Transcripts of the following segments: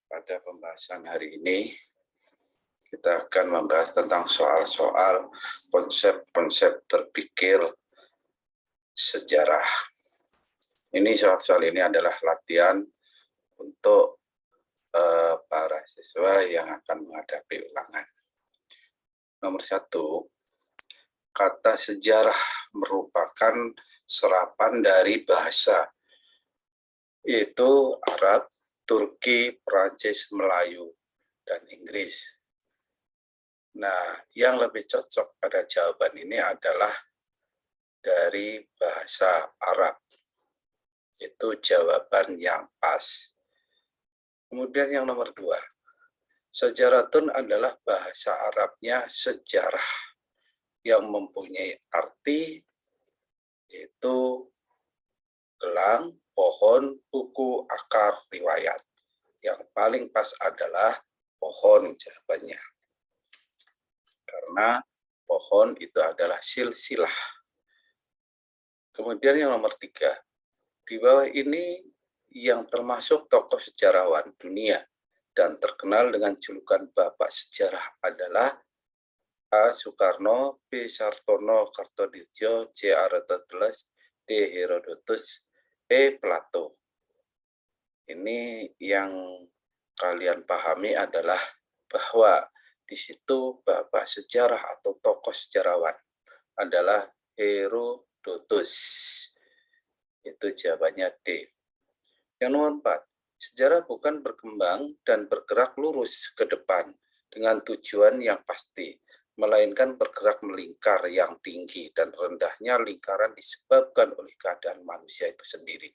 Pada pembahasan hari ini, kita akan membahas tentang soal-soal konsep-konsep berpikir sejarah. Ini soal-soal ini adalah latihan untuk para siswa yang akan menghadapi ulangan. Nomor 1, kata sejarah merupakan serapan dari bahasa, yaitu Arab, Turki, Perancis, Melayu, dan Inggris. Nah, yang lebih cocok pada jawaban ini adalah dari bahasa Arab. Itu jawaban yang pas. Kemudian yang nomor 2, sejaratun adalah bahasa Arabnya sejarah yang mempunyai arti yaitu gelang, pohon, buku, akar, riwayat. Yang paling pas adalah pohon jawabannya. Karena pohon itu adalah silsilah. Kemudian yang nomor 3, di bawah ini yang termasuk tokoh sejarawan dunia dan terkenal dengan julukan Bapak Sejarah adalah A. Soekarno, B. Sartono, Kartodirjo, C. Aristoteles, D. Herodotus, E. Plato. Ini yang kalian pahami adalah bahwa di situ Bapak Sejarah atau tokoh sejarawan adalah Herodotus. Itu jawabannya D. Yang nomor 4, sejarah bukan berkembang dan bergerak lurus ke depan dengan tujuan yang pasti, melainkan bergerak melingkar yang tinggi dan rendahnya lingkaran disebabkan oleh keadaan manusia itu sendiri.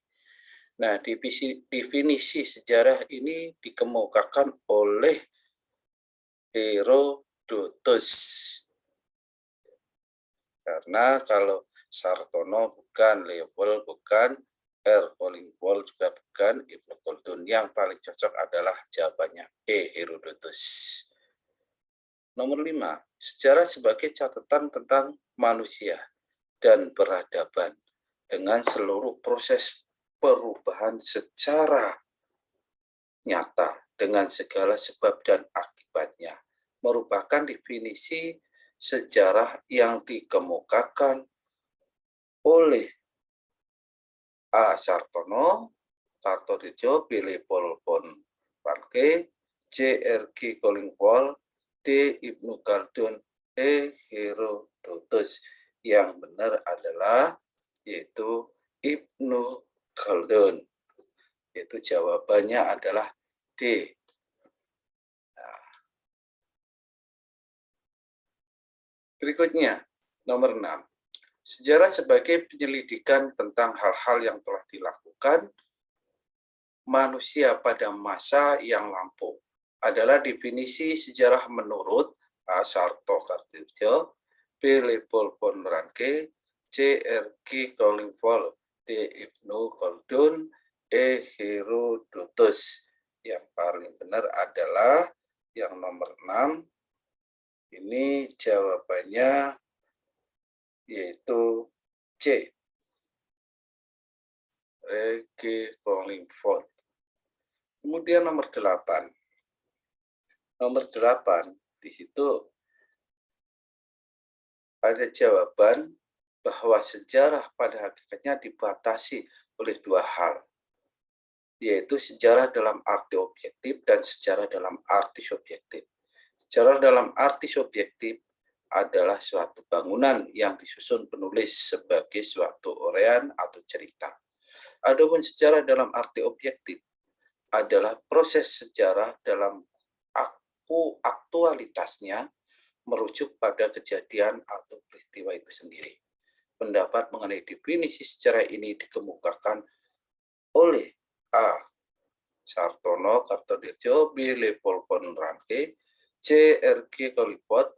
Nah, definisi sejarah ini dikemukakan oleh Herodotus. Karena kalau Sartono bukan, Leopold bukan, R. Collingwood juga bukan, Ibnu Khaldun. Yang paling cocok adalah jawabannya E. Herodotus. Nomor 5, sejarah sebagai catatan tentang manusia dan peradaban dengan seluruh proses perubahan secara nyata dengan segala sebab dan akibatnya merupakan definisi sejarah yang dikemukakan oleh A. Sartono, Kartodirjo, B. Leopold von Ranke, C. R.G. Collingwood, D. Ibnu Khaldun, E. Herodotus. Yang benar adalah yaitu Ibnu Khaldun. Itu jawabannya adalah D. Nah, berikutnya, nomor 6. Sejarah sebagai penyelidikan tentang hal-hal yang telah dilakukan manusia pada masa yang lampau adalah definisi sejarah menurut A. Sarto Kartodirjo, B. Leopold von Ranke, C. R.G. Collingwood, D. Ibnu Khaldun, E. Herodotus. Yang paling benar adalah yang nomor 6. Ini jawabannya yaitu C. R.G. Collingwood. Kemudian nomor 8. Nomor 8, di situ ada jawaban bahwa sejarah pada hakikatnya dibatasi oleh 2 hal, yaitu sejarah dalam arti objektif dan sejarah dalam arti subjektif. Sejarah dalam arti subjektif adalah suatu bangunan yang disusun penulis sebagai suatu uraian atau cerita. Adapun sejarah dalam arti objektif adalah proses sejarah dalam aktualitasnya merujuk pada kejadian atau peristiwa itu sendiri. Pendapat mengenai definisi sejarah ini dikemukakan oleh A. Sartono Kartodirjo, B. Leopold von Ranke, C. R.G. Collingwood,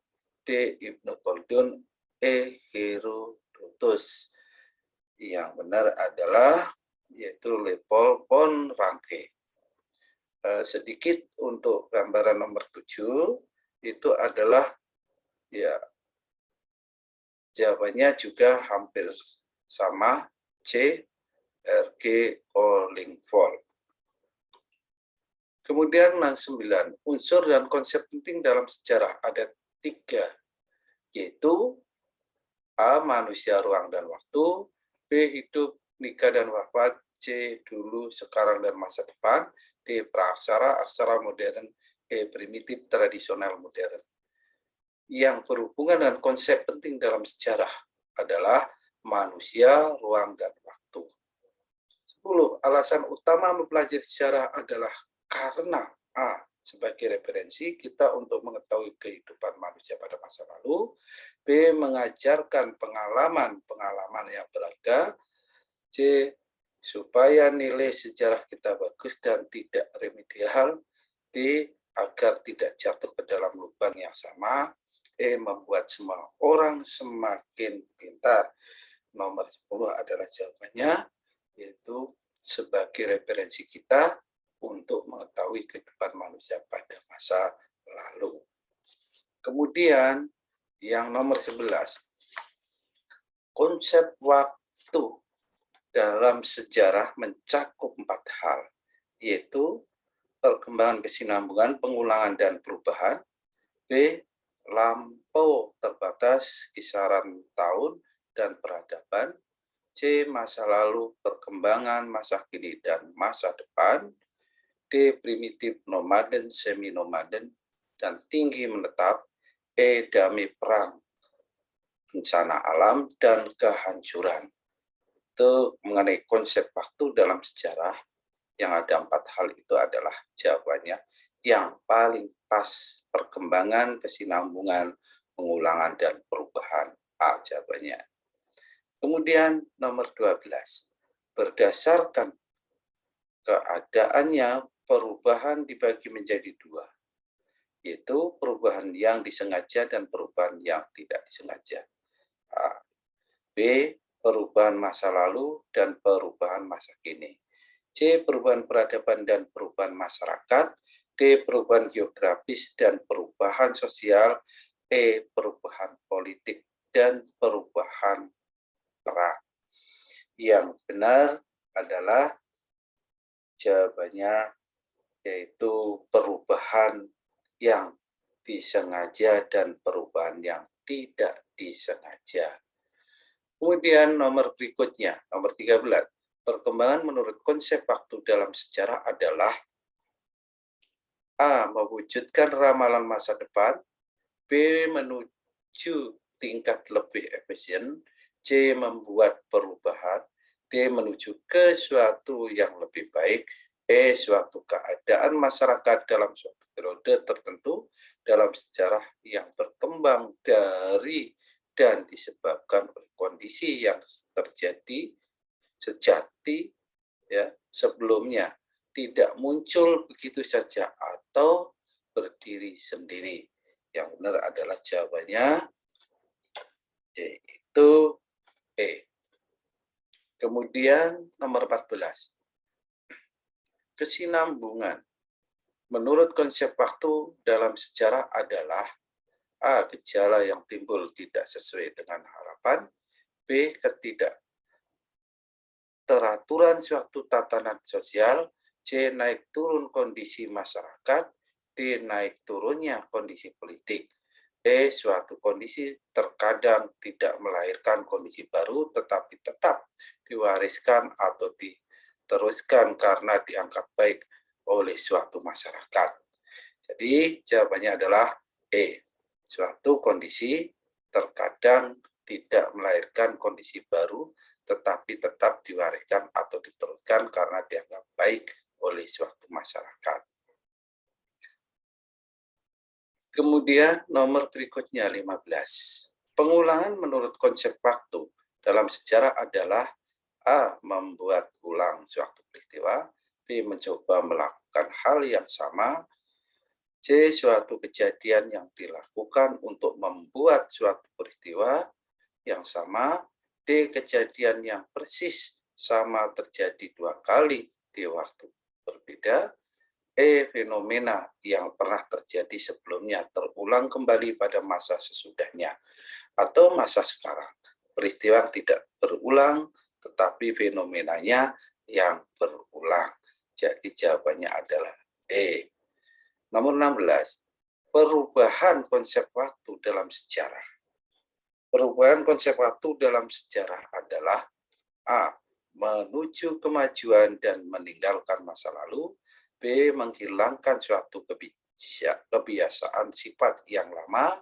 D. Ibnu Khaldun, E. Herodotus. Yang benar adalah yaitu Leopold von Ranke. Sedikit untuk gambaran nomor 7 itu adalah ya jawabannya juga hampir sama, C. R.G. Collingwood. Kemudian yang 9, unsur dan konsep penting dalam sejarah ada 3, yaitu A. Manusia, ruang, dan waktu. B. Hidup, nikah, dan wafat. C. Dulu, sekarang, dan masa depan. D. Praaksara, aksara modern. E. Primitif, tradisional, modern. Yang berhubungan dengan konsep penting dalam sejarah adalah manusia, ruang, dan waktu. 10. Alasan utama mempelajari sejarah adalah karena A. Sebagai referensi kita untuk mengetahui kehidupan manusia pada masa lalu. B. Mengajarkan pengalaman yang berharga. C. Supaya nilai sejarah kita bagus dan tidak remedial. D. Agar tidak jatuh ke dalam lubang yang sama. E. Membuat semua orang semakin pintar. Nomor 10 adalah jawabannya, yaitu sebagai referensi kita untuk mengetahui kehidupan manusia pada masa lalu. Kemudian yang nomor 11, konsep waktu dalam sejarah mencakup 4 hal, yaitu perkembangan kesinambungan, pengulangan, dan perubahan. B. Lampau terbatas, kisaran tahun, dan peradaban. C. Masa lalu, perkembangan, masa kini, dan masa depan. D. Primitif, nomaden, semi-nomaden, dan tinggi menetap. E. Damai, perang, bencana alam, dan kehancuran. Itu mengenai konsep waktu dalam sejarah, yang ada 4 hal itu adalah jawabannya. Yang paling pas, perkembangan, kesinambungan, pengulangan, dan perubahan. A jawabannya. Kemudian nomor 12, berdasarkan keadaannya perubahan dibagi menjadi 2, yaitu perubahan yang disengaja dan perubahan yang tidak disengaja. A. B. Perubahan masa lalu dan perubahan masa kini. C. Perubahan peradaban dan perubahan masyarakat. D. Perubahan geografis dan perubahan sosial. E. Perubahan politik dan perubahan perang. Yang benar adalah jawabannya, yaitu perubahan yang disengaja dan perubahan yang tidak disengaja. Kemudian nomor berikutnya, nomor 13. Perkembangan menurut konsep waktu dalam sejarah adalah A. Mewujudkan ramalan masa depan. B. Menuju tingkat lebih efisien. C. Membuat perubahan. D. Menuju ke suatu yang lebih baik. E. Suatu keadaan masyarakat dalam suatu periode tertentu dalam sejarah yang berkembang dari dan disebabkan oleh kondisi yang terjadi sejati ya sebelumnya, tidak muncul begitu saja atau berdiri sendiri. Yang benar adalah jawabannya yaitu E. Kemudian nomor 14, kesinambungan menurut konsep waktu dalam sejarah adalah A. Gejala yang timbul tidak sesuai dengan harapan. B. Ketidakteraturan suatu tatanan sosial. C. Naik turun kondisi masyarakat. D. Naik turunnya kondisi politik. E. Suatu kondisi terkadang tidak melahirkan kondisi baru, tetapi tetap diwariskan atau diteruskan karena dianggap baik oleh suatu masyarakat. Jadi jawabannya adalah E. Suatu kondisi terkadang tidak melahirkan kondisi baru, tetapi tetap diwariskan atau diteruskan karena dianggap baik oleh suatu masyarakat. Kemudian nomor berikutnya 15. Pengulangan menurut konsep waktu dalam sejarah adalah A. Membuat ulang suatu peristiwa. B. Mencoba melakukan hal yang sama. C. Suatu kejadian yang dilakukan untuk membuat suatu peristiwa yang sama. D. Kejadian yang persis sama terjadi 2 kali di waktu berbeda. E. Fenomena yang pernah terjadi sebelumnya terulang kembali pada masa sesudahnya atau masa sekarang. Peristiwa tidak berulang, tetapi fenomenanya yang berulang. Jadi jawabannya adalah E. Nomor 16. Perubahan konsep waktu dalam sejarah. Perubahan konsep waktu dalam sejarah adalah A. Menuju kemajuan dan meninggalkan masa lalu. B. Menghilangkan suatu kebiasaan sifat yang lama.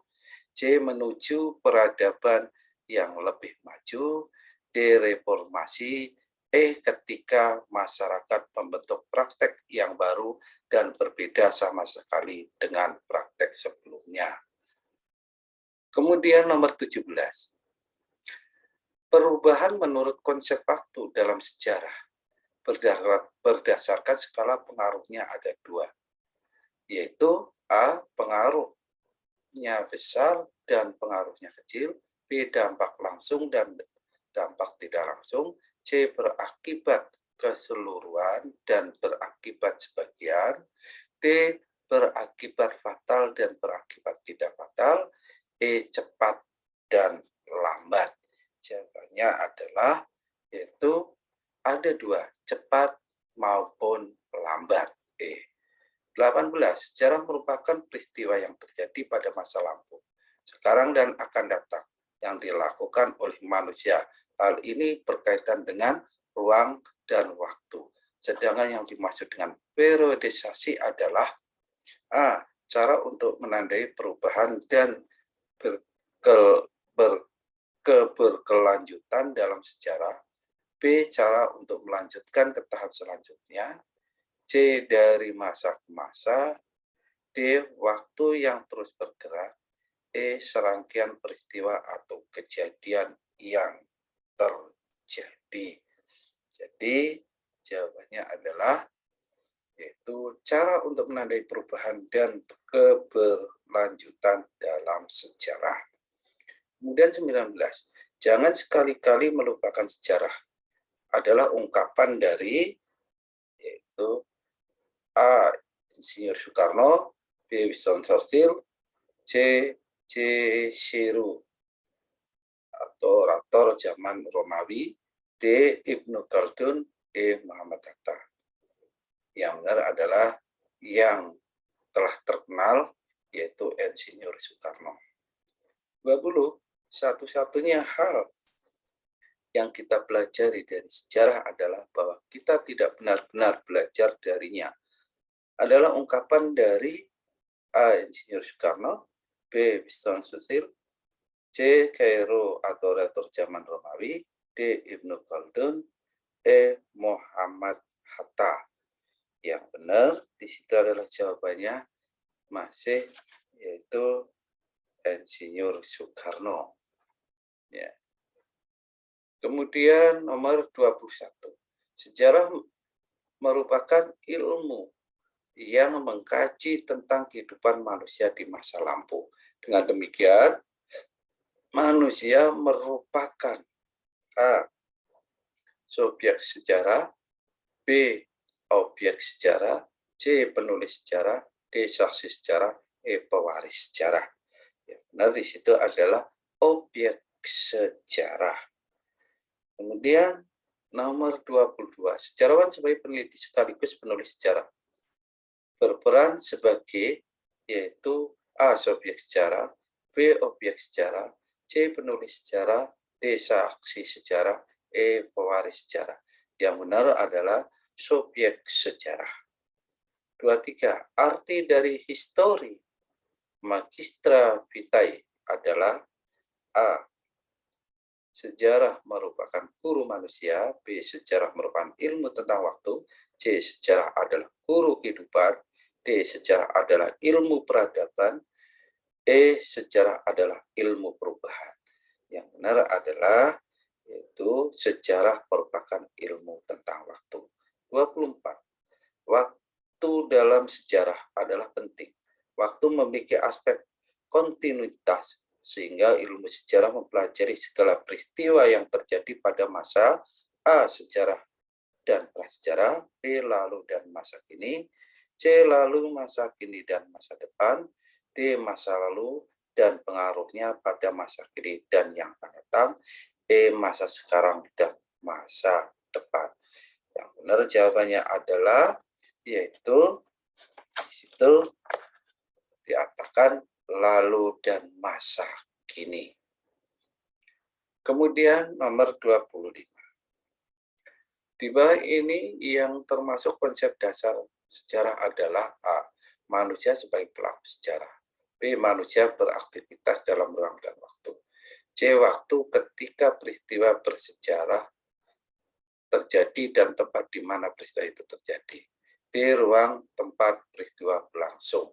C. Menuju peradaban yang lebih maju. D. Reformasi. E. Ketika masyarakat membentuk praktek yang baru dan berbeda sama sekali dengan praktek sebelumnya. Kemudian nomor 17. Perubahan menurut konsep waktu dalam sejarah berdasarkan skala pengaruhnya ada 2, yaitu A. Pengaruhnya besar dan pengaruhnya kecil. B. Dampak langsung dan dampak tidak langsung. C. Berakibat keseluruhan dan berakibat sebagian. D. Berakibat fatal dan berakibat tidak fatal. E. Cepat dan lambat. Jawabannya adalah yaitu ada 2, cepat maupun lambat. E. 18. Sejarah merupakan peristiwa yang terjadi pada masa lampau, sekarang dan akan datang yang dilakukan oleh manusia. Hal ini berkaitan dengan ruang dan waktu. Sedangkan yang dimaksud dengan periodisasi adalah A. Cara untuk menandai perubahan dan keberkelanjutan dalam sejarah. B. Cara untuk melanjutkan ke tahap selanjutnya. C. Dari masa ke masa. D. Waktu yang terus bergerak. E. Serangkaian peristiwa atau kejadian yang terjadi. Jadi jawabannya adalah yaitu cara untuk menandai perubahan dan keberlanjutan dalam sejarah. Kemudian 19. Jangan sekali-kali melupakan sejarah adalah ungkapan dari yaitu A. Insinyur Soekarno, B. Winston Churchill, C. Cicero atau orator zaman Romawi, D. Ibnu Khaldun, E. Muhammad Hatta. Yang benar adalah yang telah terkenal yaitu Insinyur Soekarno. 20. Satu-satunya hal yang kita pelajari dari sejarah adalah bahwa kita tidak benar-benar belajar darinya. Adalah ungkapan dari A. Insinyur Soekarno, B. Winston Churchill, C. Cicero atau orator zaman Romawi, D. Ibnu Khaldun, E. Muhammad Hatta. Yang benar di situ adalah jawabannya masih yaitu Insinyur Soekarno. Ya. Kemudian nomor 21. Sejarah merupakan ilmu yang mengkaji tentang kehidupan manusia di masa lampau. Dengan demikian, manusia merupakan A. Subjek sejarah, B. Objek sejarah, C. Penulis sejarah, D. Saksi sejarah, E. Pewaris sejarah. Yang benar di situ adalah objek sejarah. Kemudian nomor 22. Sejarawan sebagai peneliti sekaligus penulis sejarah berperan sebagai yaitu A. Subjek sejarah, B. Objek sejarah, C. Penulis sejarah, D. Saksi sejarah, E. Pewaris sejarah. Yang benar adalah subjek sejarah. 23. Arti dari histori magistra vitae adalah A. Sejarah merupakan guru manusia, B. Sejarah merupakan ilmu tentang waktu, C. Sejarah adalah guru kehidupan, D. Sejarah adalah ilmu peradaban, E. Sejarah adalah ilmu perubahan. Yang benar adalah yaitu sejarah merupakan ilmu tentang waktu. 24. Waktu dalam sejarah adalah penting. Waktu memiliki aspek kontinuitas, sehingga ilmu sejarah mempelajari segala peristiwa yang terjadi pada masa A. Sejarah dan prasejarah, B. Lalu dan masa kini, C. Lalu, masa kini dan masa depan, D. Masa lalu dan pengaruhnya pada masa kini dan yang akan datang, E. Masa sekarang dan masa depan. Yang benar jawabannya adalah yaitu Di situ dikatakan lalu dan masa kini. Kemudian nomor 25. Di bawah ini yang termasuk konsep dasar sejarah adalah A. Manusia sebagai pelaku sejarah. B. Manusia beraktivitas dalam ruang dan waktu. C. Waktu ketika peristiwa bersejarah terjadi dan tempat di mana peristiwa itu terjadi. D. Ruang tempat peristiwa berlangsung.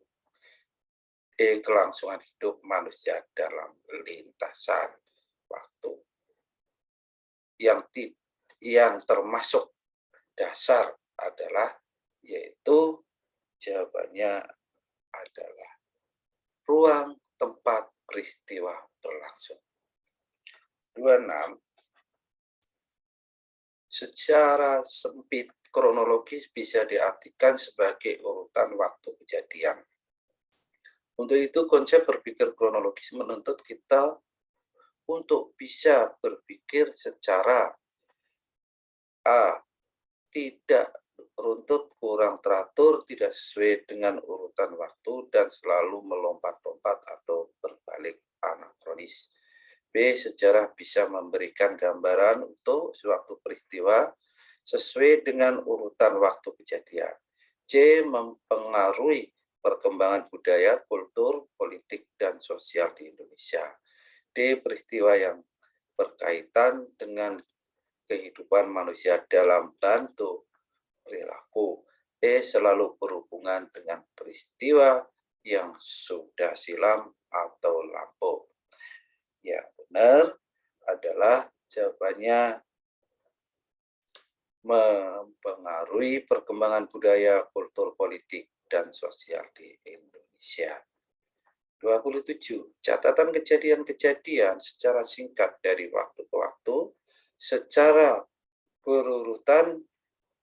E. Kelangsungan hidup manusia dalam lintasan waktu. Yang termasuk dasar adalah, yaitu jawabannya adalah ruang tempat peristiwa berlangsung. 26. Secara sempit, kronologis bisa diartikan sebagai urutan waktu kejadian. Untuk itu, konsep berpikir kronologis menuntut kita untuk bisa berpikir secara A. Tidak runtut, kurang teratur, tidak sesuai dengan urutan waktu, dan selalu melompat-lompat atau berbalik anakronis. B. Sejarah bisa memberikan gambaran untuk suatu peristiwa sesuai dengan urutan waktu kejadian. C. Mempengaruhi perkembangan budaya, kultur, politik, dan sosial di Indonesia. D. Peristiwa yang berkaitan dengan kehidupan manusia dalam bentuk perilaku. E. Selalu berhubungan dengan peristiwa yang sudah silam atau lampau. Yang benar adalah jawabannya mempengaruhi perkembangan budaya, kultur, politik, dan sosial di Indonesia. 27. Catatan kejadian-kejadian secara singkat dari waktu ke waktu secara berurutan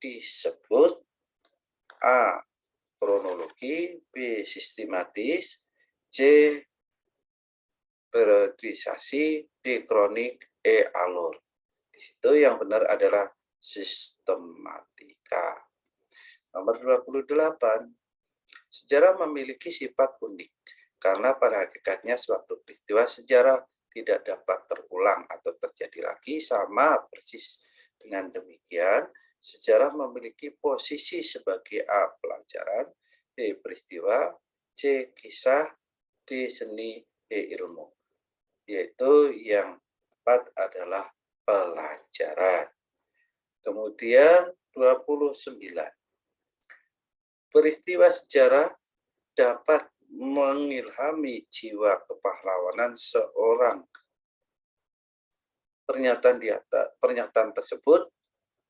disebut A. Kronologi, B. Sistematis, C. Periodisasi, D. Kronik, E. Alur. Di situ yang benar adalah sistematika. Nomor 28. Sejarah memiliki sifat unik karena pada hakikatnya suatu peristiwa sejarah tidak dapat terulang atau terjadi lagi. Sama persis dengan demikian, sejarah memiliki posisi sebagai A. Pelajaran, B. Peristiwa, C. Kisah, D. Seni, E. Ilmu. Yaitu yang tepat adalah pelajaran. Kemudian 29. Peristiwa sejarah dapat mengilhami jiwa kepahlawanan seorang. Pernyataan tersebut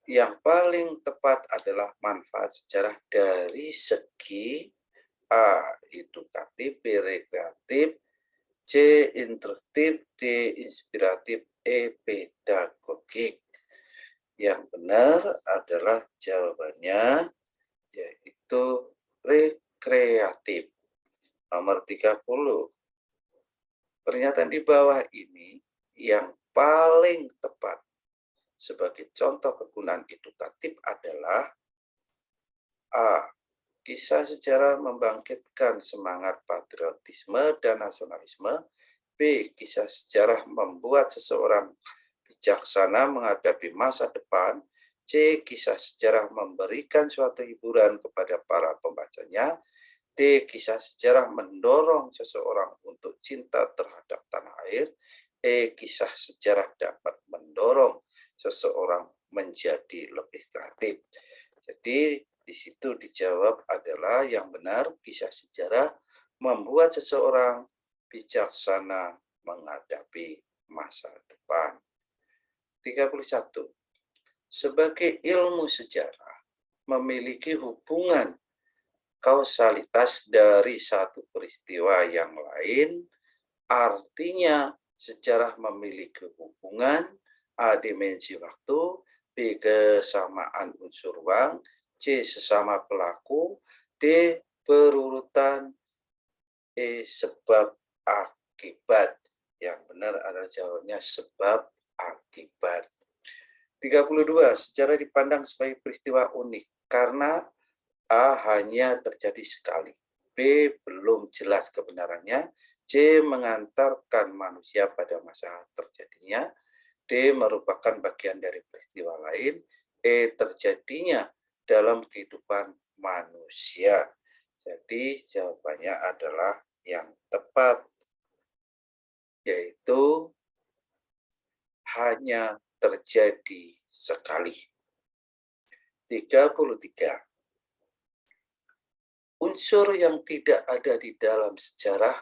yang paling tepat adalah manfaat sejarah dari segi A. Edukatif, B. Rekreatif, C. Interaktif, D. Inspiratif, E. Pedagogik. Yang benar adalah jawabannya yaitu rekreatif. Nomor 30. Pernyataan di bawah ini yang paling tepat sebagai contoh kegunaan edukatif adalah A. Kisah sejarah membangkitkan semangat patriotisme dan nasionalisme. B. Kisah sejarah membuat seseorang bijaksana menghadapi masa depan. C. Kisah sejarah memberikan suatu hiburan kepada para pembacanya. D. Kisah sejarah mendorong seseorang untuk cinta terhadap tanah air. E. Kisah sejarah dapat mendorong seseorang menjadi lebih kreatif. Jadi di situ dijawab adalah yang benar, kisah sejarah membuat seseorang bijaksana menghadapi masa depan. 31. Sebagai ilmu sejarah memiliki hubungan kausalitas dari satu peristiwa yang lain, artinya sejarah memiliki hubungan A. Dimensi waktu, B. Kesamaan unsur ruang, C. Sesama pelaku, D. Berurutan, E. Sebab akibat. Yang benar adalah jawabannya sebab akibat. 32. Sejarah dipandang sebagai peristiwa unik karena A. Hanya terjadi sekali. B. Belum jelas kebenarannya. C. Mengantarkan manusia pada masa terjadinya. D. Merupakan bagian dari peristiwa lain. E. Terjadinya dalam kehidupan manusia. Jadi jawabannya adalah yang tepat, yaitu hanya terjadi sekali. 33. Unsur yang tidak ada di dalam sejarah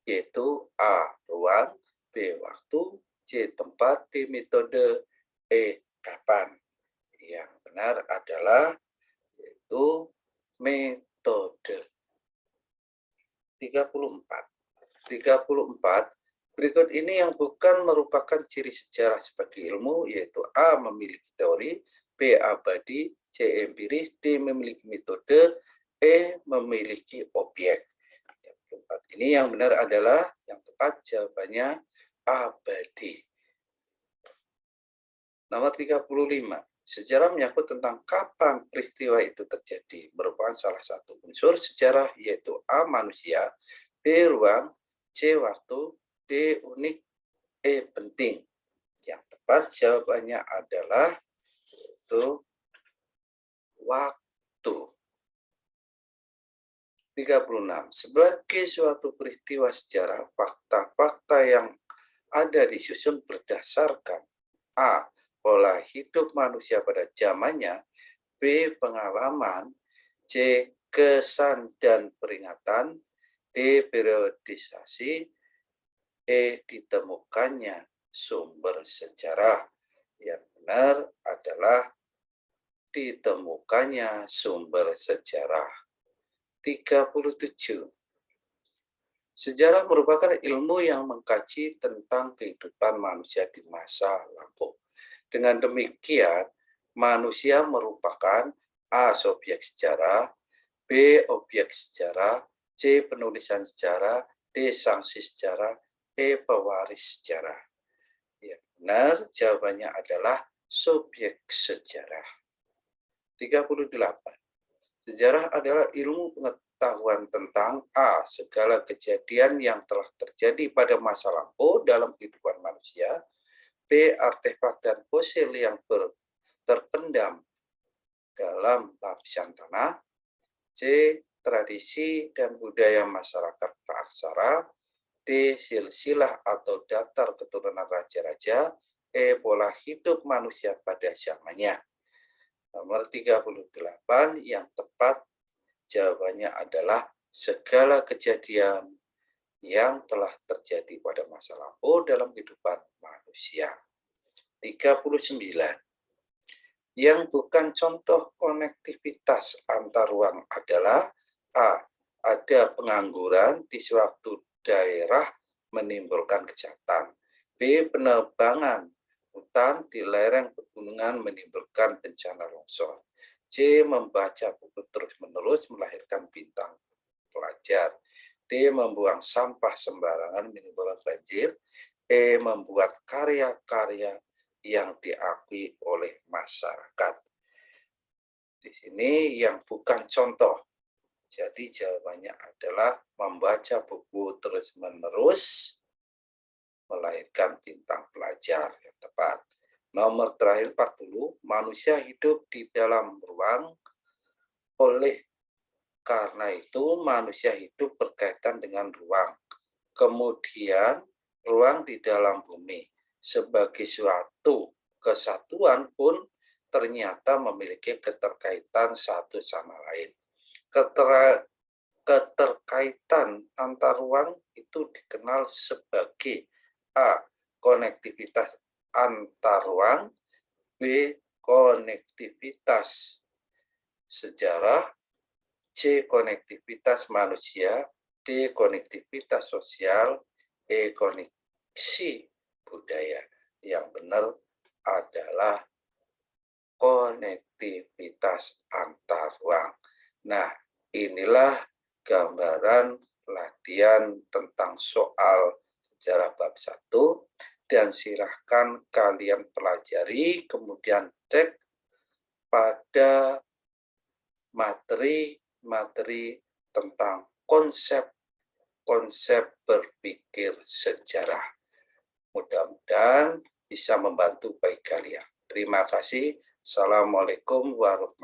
yaitu A. Ruang, B. Waktu, C. Tempat, D. Metode, E. Kapan. Yang benar adalah yaitu metode. 34. Berikut ini yang bukan merupakan ciri sejarah sebagai ilmu, yaitu A. Memiliki teori, B. Abadi, C. Empiris, D. Memiliki metode, E. Memiliki objek. 34 ini yang benar adalah yang tepat jawabannya abadi. Nomor 35. Sejarah menyangkut tentang kapan peristiwa itu terjadi, merupakan salah satu unsur sejarah, yaitu A. Manusia, B. Ruang, C. Waktu, D. Unik, E. Penting. Yang tepat jawabannya adalah yaitu waktu. 36. Sebagai suatu peristiwa sejarah, fakta-fakta yang ada disusun berdasarkan A. Pola hidup manusia pada zamannya, B. Pengalaman, C. Kesan dan peringatan, D. Periodisasi, E. Ditemukannya sumber sejarah. Yang benar adalah ditemukannya sumber sejarah. 37. Sejarah merupakan ilmu yang mengkaji tentang kehidupan manusia di masa lampau. Dengan demikian, manusia merupakan A. Subjek sejarah, B. Objek sejarah, C. Penulisan sejarah, D. Saksi sejarah, E. Pewaris sejarah. Yang benar jawabannya adalah subjek sejarah. 38. Sejarah adalah ilmu pengetahuan tentang A. Segala kejadian yang telah terjadi pada masa lampau dalam kehidupan manusia, B. Artefak dan fosil yang terpendam dalam lapisan tanah, C. Tradisi dan budaya masyarakat praaksara, D. Silsilah atau daftar keturunan raja-raja, E. Pola hidup manusia pada zamannya. Nomor 38 yang tepat jawabannya adalah segala kejadian yang telah terjadi pada masa lampau dalam kehidupan manusia. 39. Yang bukan contoh konektivitas antar ruang adalah A. Ada pengangguran di suatu daerah menimbulkan kejahatan, B. Penebangan hutan di lereng pegunungan menimbulkan bencana longsor, C. Membaca buku terus-menerus melahirkan bintang pelajar, D. Membuang sampah sembarangan menimbulkan banjir, E. Membuat karya-karya yang diakui oleh masyarakat. Di sini yang bukan contoh. Jadi jawabannya adalah membaca buku terus-menerus melahirkan bintang pelajar yang tepat. Nomor terakhir 40, manusia hidup di dalam ruang, oleh karena itu manusia hidup berkaitan dengan ruang. Kemudian ruang di dalam bumi sebagai suatu kesatuan pun ternyata memiliki keterkaitan satu sama lain. Keterkaitan antar ruang itu dikenal sebagai A. Konektivitas antar ruang, B. Konektivitas sejarah, C. Konektivitas manusia, D. Konektivitas sosial, E. Koneksi budaya. Yang benar adalah konektivitas antar ruang. Nah, inilah gambaran latihan tentang soal sejarah bab 1, dan silahkan kalian pelajari, kemudian cek pada materi-materi tentang konsep berpikir sejarah. Mudah-mudahan bisa membantu bagi kalian. Terima kasih. Assalamualaikum warahmatullahi wabarakatuh.